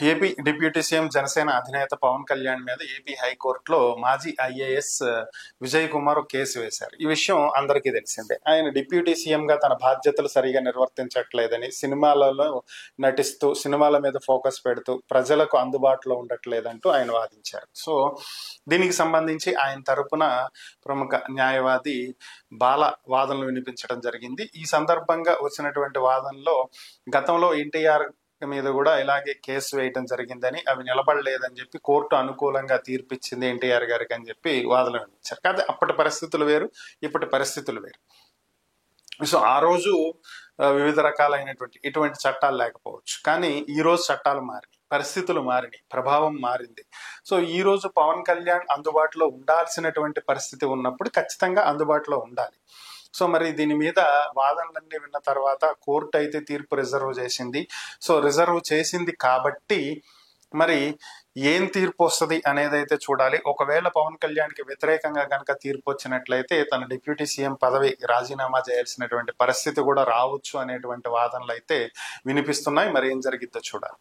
AP deputy CM Janasena అధినేత పవన్ కళ్యాణ్ మీద AP హైకోర్టులో మాజీ ఐఏఎస్ విజయ్ కుమార్ కేసు వేశారు. ఈ విషయం అందరికీ తెలిసిందే. ఆయన డిప్యూటీ సీఎం గా తన బాధ్యతలు సరిగా నిర్వర్తించట్లేదని, సినిమాలలో నటిస్తూ సినిమాల మీద ఫోకస్ పెడుతూ ప్రజలకు అందుబాటులో ఉండట్లేదంటూ ఆయన వాదించారు. సో దీనికి సంబంధించి ఆయన తరపున ప్రముఖ న్యాయవాది బాల వాదనలు వినిపించడం జరిగింది. ఈ సందర్భంగా వచ్చినటువంటి వాదనలో గతంలో ఎన్టీఆర్ మీద కూడా ఇలాగే కేసు వేయడం జరిగిందని, అవి నిలబడలేదని చెప్పి కోర్టు అనుకూలంగా తీర్పిచ్చింది ఎన్టీఆర్ గారికి అని చెప్పి వాదనలు వినిపించారు. కాదు, అప్పటి పరిస్థితులు వేరు, ఇప్పటి పరిస్థితులు వేరు. సో ఆ రోజు వివిధ రకాలైనటువంటి ఇటువంటి చట్టాలు లేకపోవచ్చు, కానీ ఈ రోజు చట్టాలు మారినాయి, పరిస్థితులు మారినాయి, ప్రభావం మారింది. సో ఈ రోజు పవన్ కళ్యాణ్ అందుబాటులో ఉండాల్సినటువంటి పరిస్థితి ఉన్నప్పుడు ఖచ్చితంగా అందుబాటులో ఉండాలి. సో మరి దీని మీద వాదనలన్నీ విన్న తర్వాత కోర్టు అయితే తీర్పు రిజర్వ్ చేసింది. సో రిజర్వ్ చేసింది కాబట్టి మరి ఏం తీర్పు వస్తుంది అనేది అయితే చూడాలి. ఒకవేళ పవన్ కళ్యాణ్కి వ్యతిరేకంగా కనుక తీర్పు వచ్చినట్లయితే తన డిప్యూటీ సీఎం పదవి రాజీనామా చేయాల్సినటువంటి పరిస్థితి కూడా రావచ్చు అనేటువంటి వాదనలు అయితే వినిపిస్తున్నాయి. మరి ఏం జరిగిద్దో చూడాలి.